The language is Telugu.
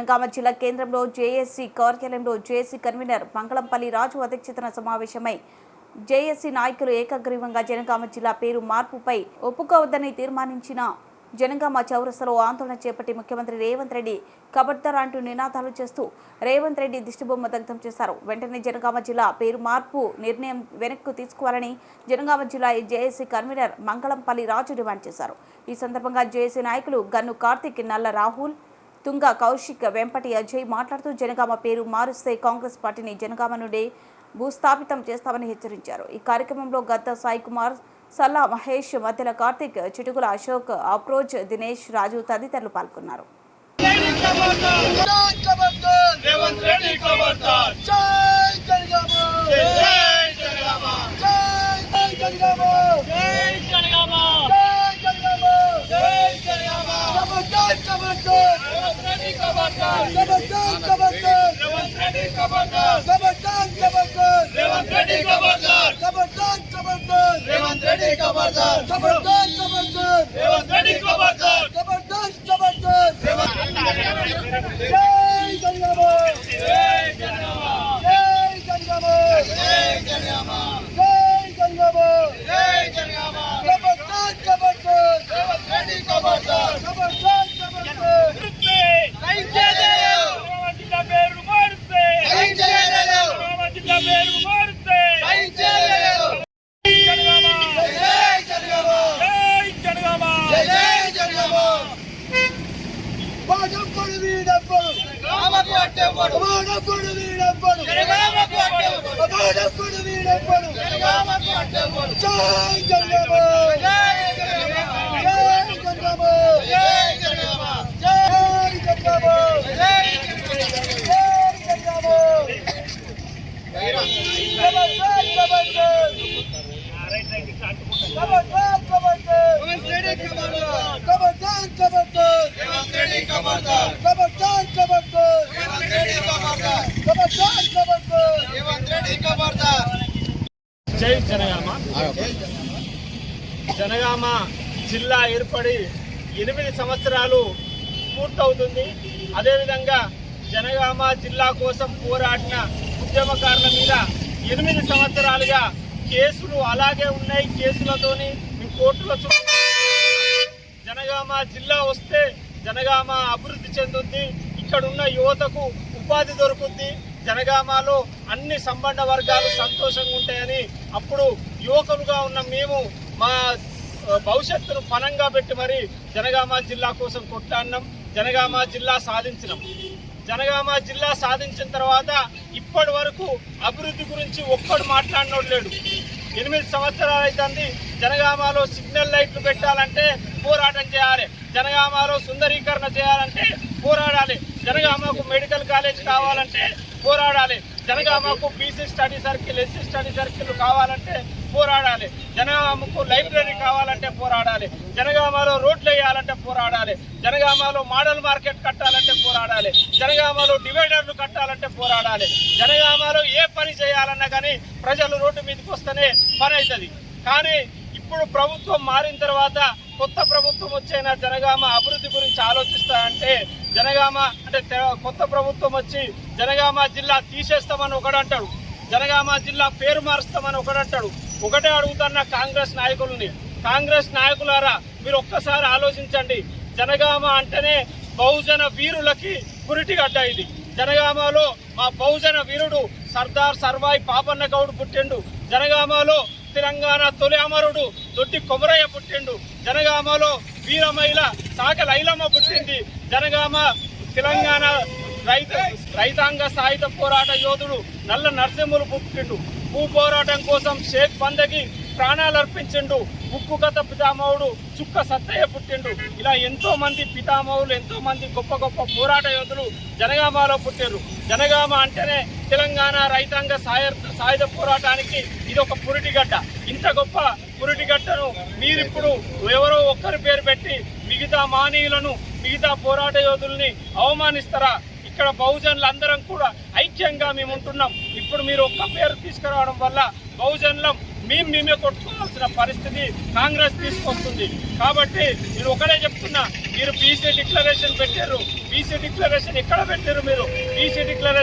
జనగామ జిల్లా కేంద్రంలో జేఏసీ కార్యాలయంలో జేఏసీ కన్వీనర్ మంగళంపల్లి రాజు అధ్యక్షతన సమావేశమై జేఏసీ నాయకులు ఏకగ్రీవంగా జనగామ జిల్లా పేరు మార్పుపై ఒప్పుకోవద్దని తీర్మానించిన జనగామ చౌరస్తాలో ఆందోళన చేపట్టి ముఖ్యమంత్రి రేవంత్ రెడ్డి ఖబర్దార్ అంటూ నినాదాలు చేస్తూ రేవంత్ రెడ్డి దిష్టిబొమ్మ దగ్ధం చేశారు. వెంటనే జనగామ జిల్లా పేరు మార్పు నిర్ణయం వెనక్కు తీసుకోవాలని జనగామ జిల్లా జేఏసీ కన్వీనర్ మంగళంపల్లి రాజు డిమాండ్ చేశారు. ఈ సందర్భంగా జేఏసీ నాయకులు గన్ను కార్తిక్, నల్ల రాహుల్, తుంగ కౌశిక్, వెంపటి అజయ్ మాట్లాడుతూ జనగామ పేరు మారుస్తే కాంగ్రెస్ పార్టీని జనగామ నుండి భూస్థాపితం చేస్తామని హెచ్చరించారు. ఈ కార్యక్రమంలో గద్ద సాయి కుమార్, సల్లా మహేష్, మధ్యల కార్తిక్, చిటుకుల అశోక్, అప్రోజ్, దినేష్, రాజు తదితరులు పాల్గొన్నారు. జై జనగామ. జనగామ జిల్లా ఏర్పడి 8 సంవత్సరాలు పూర్తవుతుంది. అదేవిధంగా జనగామ జిల్లా కోసం పోరాడిన ఉద్యమకారుల మీద 8 సంవత్సరాలుగా కేసులు అలాగే ఉన్నాయి. కేసులతోని కోర్టుల చుట్టూ జనగామ జిల్లా వస్తే జనగామ అభివృద్ధి చెందుతుంది. ఇక్కడున్న యువతకు ఉపాధి దొరుకుతుంది. జనగామలో అన్ని సంబంధ వర్గాలు సంతోషంగా ఉంటాయని అప్పుడు యువకులుగా ఉన్న మేము మా భవిష్యత్తును పణంగా పెట్టి మరి జనగామ జిల్లా కోసం కొట్లాడినాం. జనగామ జిల్లా సాధించినాం. జనగామ జిల్లా సాధించిన తర్వాత ఇప్పటి వరకు అభివృద్ధి గురించి ఒక్కడు మాట్లాడినోడు లేడు. 8 సంవత్సరాలు అవుతుంది. జనగామలో సిగ్నల్ లైట్లు పెట్టాలంటే పోరాటం చేయాలి. జనగామలో సుందరీకరణ చేయాలంటే పోరాడాలి. జనగామకు మెడికల్ కాలేజ్ కావాలంటే పోరాడాలి. జనగామకు BC study circle, SC study circle కావాలంటే పోరాడాలి. జనగామకు లైబ్రరీ కావాలంటే పోరాడాలి. జనగామలో రోడ్లు వేయాలంటే పోరాడాలి. జనగామలో మోడల్ మార్కెట్ కట్టాలంటే పోరాడాలి. జనగామలో డివైడర్లు కట్టాలంటే పోరాడాలి. జనగామలో ఏ పని చేయాలన్నా కానీ ప్రజలు రోడ్డు మీదకి వస్తేనే పని అవుతుంది. కానీ ఇప్పుడు ప్రభుత్వం మారిన తర్వాత కొత్త ప్రభుత్వం వచ్చైనా జనగామ అభివృద్ధి గురించి ఆలోచిస్తారంటే జనగామ అంటే కొత్త ప్రభుత్వం వచ్చి జనగామ జిల్లా తీసేస్తామని ఒకడంటాడు, జనగామ జిల్లా పేరు మారుస్తామని ఒకడంటాడు. ఒకటే అడుగుతున్న కాంగ్రెస్ నాయకులని, కాంగ్రెస్ నాయకులారా మీరు ఒక్కసారి ఆలోచించండి. జనగామ అంటేనే బహుజన వీరులకి పురిటిగడ్డ. ఇది జనగామలో మా బహుజన వీరుడు సర్దార్ సర్వాయి పాపన్న గౌడ్ పుట్టిండు. జనగామలో తెలంగాణ తొలి అమరుడు దొడ్డి కొమరయ్య పుట్టిండు. జనగామలో వీరమహిళ సాగల ఐలమ్మ పుట్టింది. జనగామ తెలంగాణ రైతాంగ సాయుధ పోరాట యోధుడు నల్ల నరసింహులు పుట్టిండు. భూ పోరాటం కోసం షేక్ బందకి ప్రాణాలు అర్పించిండు. ఉక్కు కథ పితామహుడు చుక్క సత్తయ్య పుట్టిండు. ఇలా ఎంతో మంది పితామహులు, ఎంతో మంది గొప్ప గొప్ప పోరాట యోధులు జనగామలో పుట్టారు. జనగామ అంటేనే తెలంగాణ రైతాంగ సాయుధ పోరాటానికి ఇది ఒక పురిటిగడ్డ. ఇంత గొప్ప పురిటిగడ్డను మీరిప్పుడు ఎవరో ఒక్కరి పేరు పెట్టి మిగతా మానీయులను, మిగతా పోరాట యోధుల్ని అవమానిస్తారా? ఇక్కడ బహుజనులు అందరం కూడా ఐక్యంగా మేము ఉంటున్నాం. ఇప్పుడు మీరు ఒక్క పేరు తీసుకురావడం వల్ల బహుజనులం మేమే కొట్టుకోవాల్సిన పరిస్థితి కాంగ్రెస్ తీసుకొస్తుంది. కాబట్టి నేను ఒకటే చెప్తున్నా, మీరు బీసీ డిక్లరేషన్ పెట్టారు. బీసీ డిక్లరేషన్ ఎక్కడ పెట్టారు? మీరు బీసీ డిక్లరేషన్